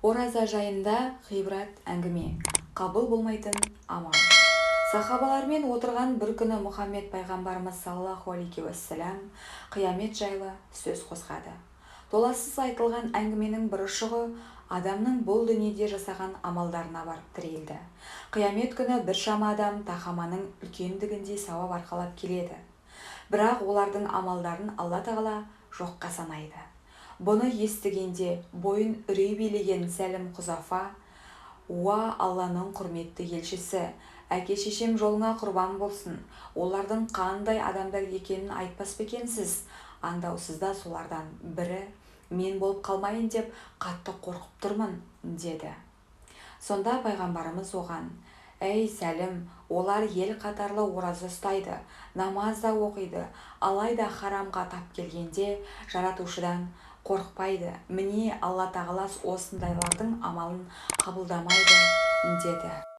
Ораза жайында ғибрат әңгіме, қабыл болмайтын амал. Сахабалармен отырған бір күні Мұхаммед пайғамбарымыз саллаллаху алейхи уассалам қиямет жайлы сөз қозғады. Толассыз айтылған әңгіменің бір ұшығы адамның бұл дүниеде жасаған амалдарына барып тірелді. Қиямет күні біршама адам тақаманың үлкендігіндей сауап арқалап келеді. Бірақ олардың амалдарын Алла тағала жоққа санайды. Бұны естігенде бойын үрей билеген Сәлім Құзафа: «Уа Алланың құрметті елшісі, әке-шешем жолыңа құрбан болсын, олардың қандай адамдар екенін айтпас па екенсіз? Андаусызда солардан бірі мен болып қалмайын деп қатты қорқып тұрмын» деді. Сонда пайғамбарымыз оған: «Әй Сәлім, олар ел қатарлы ораза ұстайды, намаз да оқиды, алайда харамға тап келгенде жаратушыдан қорықпайды. Міне Алла тағала осындайлардың амалын қабылдамайды» деді.